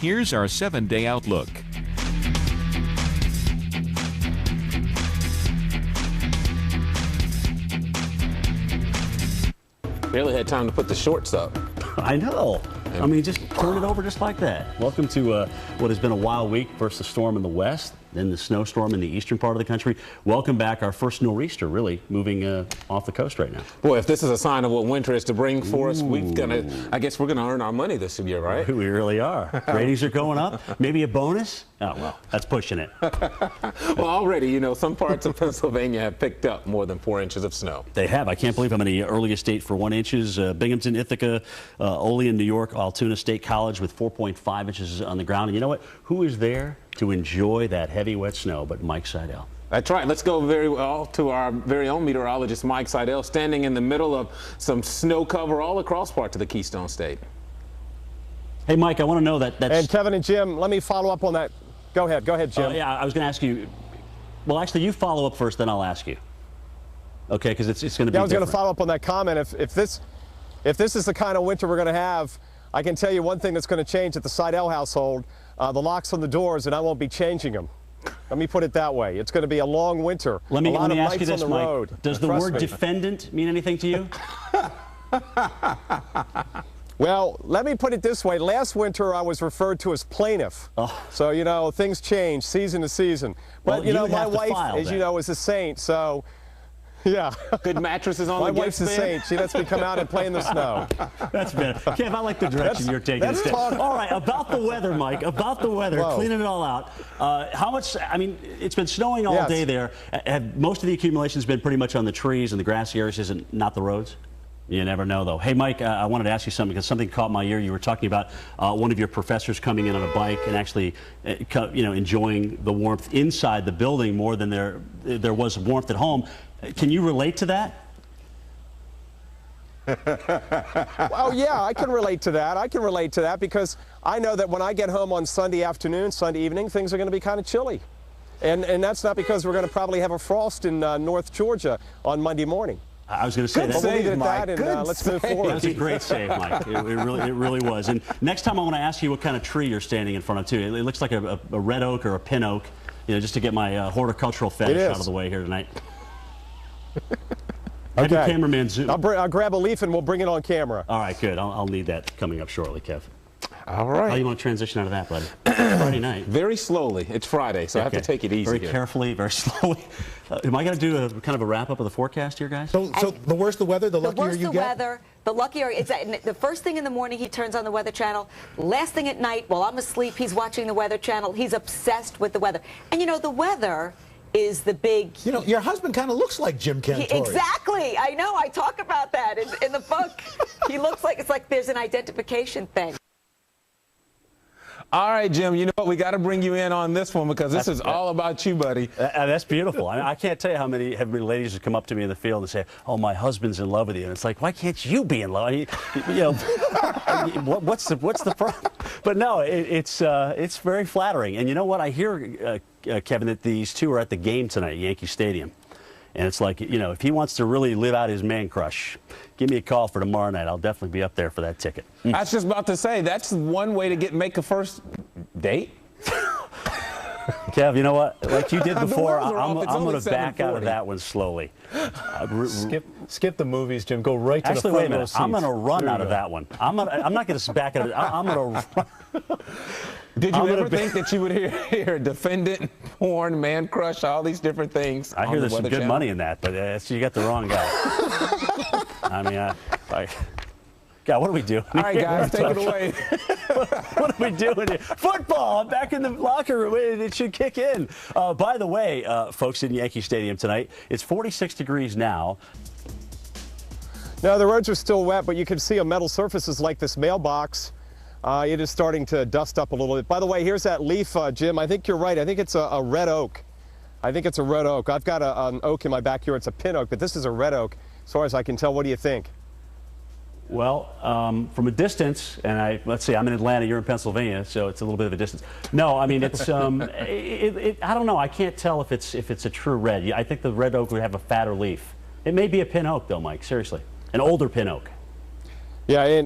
Here's our 7-day outlook. Barely had time to put the shorts up. I know. I mean, just turn it over just like that. Welcome to what has been a wild week. First the storm in the west, then the snowstorm in the eastern part of the country. Welcome back. Our first nor'easter really moving off the coast right now. Boy, if this is a sign of what winter is to bring for us, I guess we're gonna earn our money this year, right? We really are. Ratings are going up. Maybe a bonus? Oh, well, that's pushing it. Well, already, you know, some parts of Pennsylvania have picked up more than 4 inches of snow. They have. I can't believe how many earliest state for 1 inches. Binghamton, Ithaca, Olean, New York, Altoona State College with 4.5 inches on the ground. And you know what? Who is there to enjoy that heavy, wet snow but Mike Seidel? That's right. Let's go very well to our very own meteorologist, Mike Seidel, standing in the middle of some snow cover all across parts of the Keystone State. Hey, Mike, I want to know that's... And Kevin and Jim, let me follow up on that. Go ahead, Jim. Yeah, I was going to ask you. Well, actually, you follow up first, then I'll ask you. Okay, because it's going to be. Yeah, I was going to follow up on that comment. If this is the kind of winter we're going to have, I can tell you one thing that's going to change at the Seidel household: the locks on the doors, and I won't be changing them. Let me put it that way. It's going to be a long winter. Let me ask you on this, the Mike. road. Does the word defendant mean anything to you? Well, let me put it this way. Last winter, I was referred to as plaintiff. Oh. So, you know, things change season to season. But, Well, you know, you my have to wife, file as then. you know, is a saint. So, yeah. Good mattresses on My the wife's a gift saint. She lets me come out and play in the snow. That's better. Kev, I like the direction you're taking. let's talk. All right, about the weather, Mike. About the weather, Whoa. cleaning it all out. How much? I mean, it's been snowing all Yes. day there. Have most of the accumulation's been pretty much on the trees and the grassy areas, and not the roads? You never know, though. Hey, Mike, I wanted to ask you something because something caught my ear. You were talking about one of your professors coming in on a bike and actually, enjoying the warmth inside the building more than there was warmth at home. Can you relate to that? Well, yeah, I can relate to that. I can relate to that because I know that when I get home on Sunday afternoon, Sunday evening, things are going to be kind of chilly. And that's not because we're going to probably have a frost in North Georgia on Monday morning. I was going to say Good that. But we'll leave it at Mike. that, Good and let's move save. forward. That was a great save, Mike. It really was. And next time I want to ask you what kind of tree you're standing in front of, too. It looks like a red oak or a pin oak, just to get my horticultural fetish out of the way here tonight. Have your cameraman zoom. I'll grab a leaf and we'll bring it on camera. All right, good. I'll need that coming up shortly, Kev. All How do right. you want to transition out of that, buddy? Friday night. Very slowly. It's Friday, so I have to take it easy Very here. carefully, very slowly. Am I going to do a kind of a wrap-up of the forecast here, guys? So the worse the weather, the luckier you get? The worse the weather, the luckier. It's the first thing in the morning he turns on the Weather Channel. Last thing at night, while I'm asleep, he's watching the Weather Channel. He's obsessed with the weather. And, you know, the weather is the big... You know, your husband kind of looks like Jim Cantori. Exactly. I know. I talk about that in the book. He looks like, it's like there's an identification thing. All right, Jim, you know what? We got to bring you in on this one because this is all about you, buddy. That's beautiful. I can't tell you how many ladies have come up to me in the field and say, "Oh, my husband's in love with you." And it's like, why can't you be in love? What's the problem? But no, it's very flattering. And you know what? I hear, Kevin, that these two are at the game tonight at Yankee Stadium. And it's like, if he wants to really live out his man crush, give me a call for tomorrow night. I'll definitely be up there for that ticket. I was just about to say, that's one way to make a first date. Kev, you know what? Like you did before, I'm going to back out of 7:40. that one slowly. Skip the movies, Jim. Go right to Actually, the wait a front row minute. seats. I'm going to run There out you of go. that one. I'm not going to back out of it. I'm going to run. Did you ever think that you would hear defendant, porn, man crush, all these different things? I hear there's some good money in that, but you got the wrong guy. I mean, God, what are we doing? All right, guys, take it away. What are we doing here? Football! I'm back in the locker room. It should kick in. By the way, folks in Yankee Stadium tonight, it's 46 degrees now. Now, the roads are still wet, but you can see on metal surfaces like this mailbox. It is starting to dust up a little bit. By the way, here's that leaf, Jim. I think you're right. I think it's a red oak. I think it's a red oak. I've got an oak in my backyard. It's a pin oak, but this is a red oak, as far as I can tell. What do you think? Well, from a distance, and let's see, I'm in Atlanta, you're in Pennsylvania, so it's a little bit of a distance. No, I mean, it's, I don't know. I can't tell if it's a true red. I think the red oak would have a fatter leaf. It may be a pin oak, though, Mike, seriously. An older pin oak. Yeah,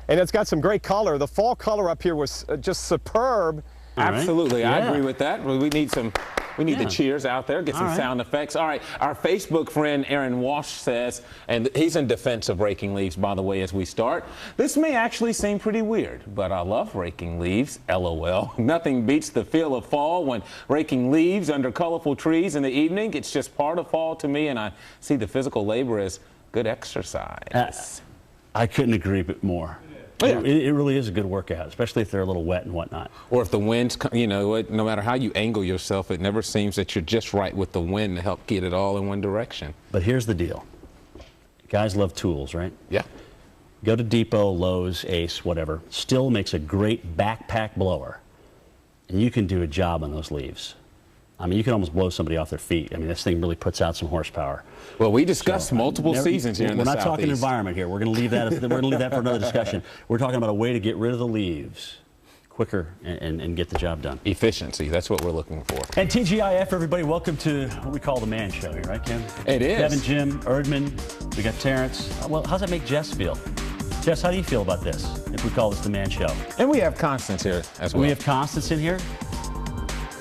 and it's got some great color. The fall color up here was just superb. Absolutely, I Yeah. agree with that. We need some. We need the cheers out there, get some sound effects. All right, our Facebook friend Aaron Walsh says, and he's in defense of raking leaves, by the way, as we start. This may actually seem pretty weird, but I love raking leaves, LOL. Nothing beats the feel of fall when raking leaves under colorful trees in the evening. It's just part of fall to me, and I see the physical labor as good exercise. I couldn't agree more. Yeah. It really is a good workout, especially if they're a little wet and whatnot. Or if the wind's, you know, no matter how you angle yourself, it never seems that you're just right with the wind to help get it all in one direction. But here's the deal. Guys love tools, right? Yeah. Go to Depot, Lowe's, Ace, whatever. Still makes a great backpack blower. And you can do a job on those leaves. I mean, you can almost blow somebody off their feet. I mean, this thing really puts out some horsepower. Well, we discussed multiple seasons here in the We're not talking Southeast. environment here. We're going to leave that. We're going to leave that for another discussion. We're talking about a way to get rid of the leaves quicker and get the job done. Efficiency, that's what we're looking for. And TGIF, everybody, welcome to what we call the Man Show here, right, Kim? It is. Kevin, Jim, Erdman, we got Terrence. Well, how's that make Jess feel? Jess, how do you feel about this, if we call this the Man Show? And we have Constance here as well. We have Constance in here.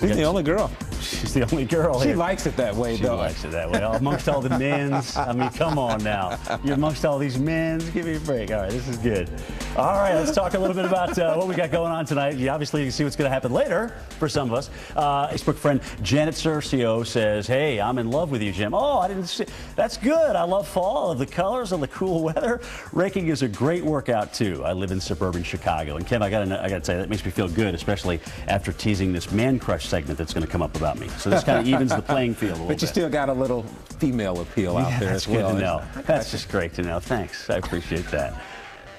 She's the only girl. She's the only girl She here. likes it that way, She though. likes it that way. Amongst all the men's. I mean, come on now. You're amongst all these men's. Give me a break. All right, this is good. All right, let's talk a little bit about what we got going on tonight. You obviously can see what's going to happen later for some of us. Facebook friend Janet Cercio says, hey, I'm in love with you, Jim. Oh, I didn't see. That's good. I love fall, of the colors, and the cool weather. Raking is a great workout, too. I live in suburban Chicago. And, Kev, I got to say, that makes me feel good, especially after teasing this man crush segment that's going to come up about me. So this kind of evens the playing field a little bit. But you still got a little female appeal out there as well. That's good to know. That's just great to know. Thanks. I appreciate that.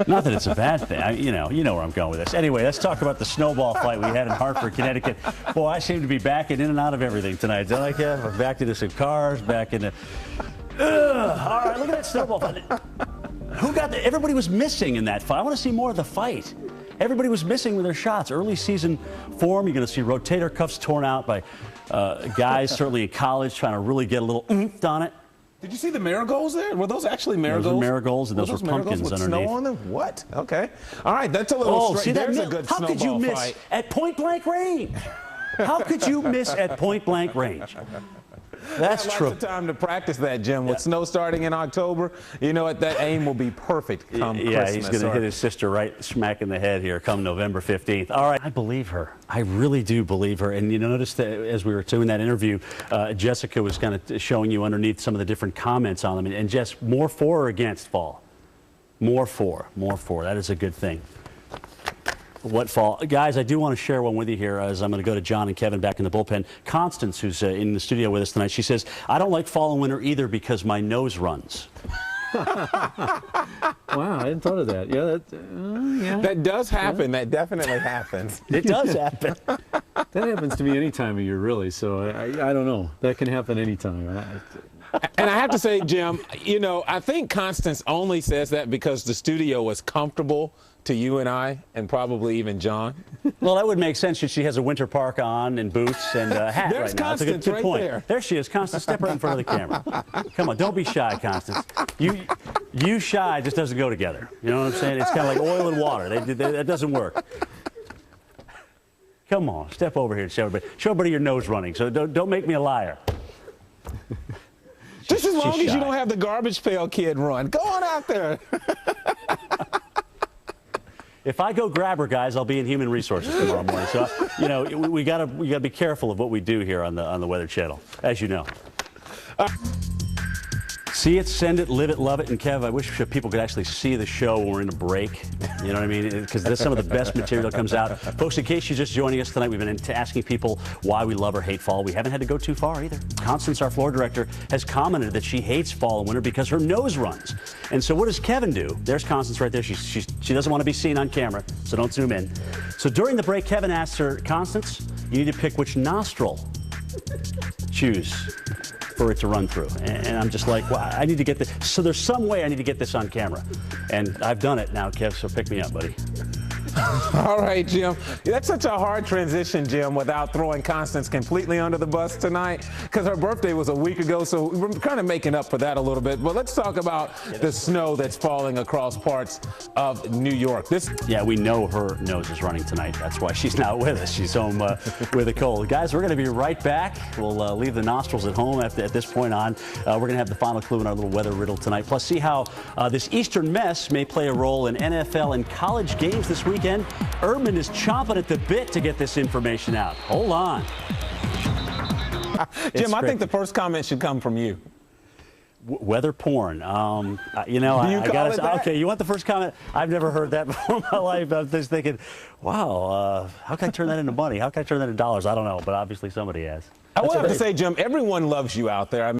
Not that it's a bad thing. You know where I'm going with this. Anyway, let's talk about the snowball fight we had in Hartford, Connecticut. Boy, I seem to be backing in and out of everything tonight. Don't I, Kev? I'm back into some cars, back into... All right, look at that snowball fight. Who got the... Everybody was missing in that fight. I want to see more of the fight. Everybody was missing with their shots. Early season form, you're going to see rotator cuffs torn out by guys, certainly in college, trying to really get a little oomph on it. Did you see the marigolds there? Were those actually marigolds? Those were marigolds, and those were pumpkins with underneath. Snow on them? What? Okay. All right, that's a little straight. See that? There's a good How could you snowball miss fight. at point blank range? How could you miss at point blank range? That's true. Lots of time to practice that, Jim. With snow starting in October, you know what? That aim will be perfect come Christmas. Yeah, he's going to hit his sister right smack in the head here come November 15th. All right, I believe her. I really do believe her. And you notice that as we were doing that interview, Jessica was kind of showing you underneath some of the different comments on them. And Jess, more for or against fall? More for. That is a good thing. What fall? Guys, I do want to share one with you here as I'm going to go to John and Kevin back in the bullpen. Constance, who's in the studio with us tonight, she says, I don't like fall and winter either because my nose runs. Wow, I hadn't thought of that. Yeah, yeah. That does happen. That definitely happens. It does happen. That happens to me any time of year, really. So I don't know. That can happen anytime. And I have to say, Jim, you know, I think Constance only says that because the studio was comfortable to you and I, and probably even John. Well, that would make sense since she has a winter park on and boots and a hat There's right now. That's a good Constance right point. There she is. Constance, step right in front of the camera. Come on, don't be shy, Constance. You shy just doesn't go together. You know what I'm saying? It's kind of like oil and water. That doesn't work. Come on, step over here and show everybody. Show everybody your nose running. So don't make me a liar. Just as long as shy. you don't have the garbage pail kid run. Go on out there. If I go grab her, guys, I'll be in human resources tomorrow morning. So, you know, we gotta be careful of what we do here on the Weather Channel, as you know. See it, send it, live it, love it. And Kev, I wish people could actually see the show when we're in a break. You know what I mean? Because that's some of the best material that comes out. Folks, in case you're just joining us tonight, we've been asking people why we love or hate fall. We haven't had to go too far either. Constance, our floor director, has commented that she hates fall and winter because her nose runs. And so what does Kevin do? There's Constance right there. She doesn't want to be seen on camera, so don't zoom in. So during the break, Kevin asked her, Constance, you need to pick which nostril choose for it to run through. And I'm just like, well, I need to get this. So there's some way I need to get this on camera. And I've done it now, Kev, so pick me up, buddy. All right, Jim. That's such a hard transition, Jim, without throwing Constance completely under the bus tonight, because her birthday was a week ago, so we're kind of making up for that a little bit. But let's talk about the snow that's falling across parts of New York. Yeah, we know her nose is running tonight. That's why she's not with us. She's home with a cold. Guys, we're going to be right back. We'll leave the nostrils at home at this point on. We're going to have the final clue in our little weather riddle tonight. Plus, see how this Eastern mess may play a role in NFL and college games this weekend. Urban is chomping at the bit to get this information out. Hold on. Jim, I think the first comment should come from you. Weather porn. You know, Do you call it that? Okay, you want the first comment? I've never heard that before in my life. I was just thinking, wow, how can I turn that into money? How can I turn that into dollars? I don't know, but obviously somebody has. I will have to say, Jim, everyone loves you out there.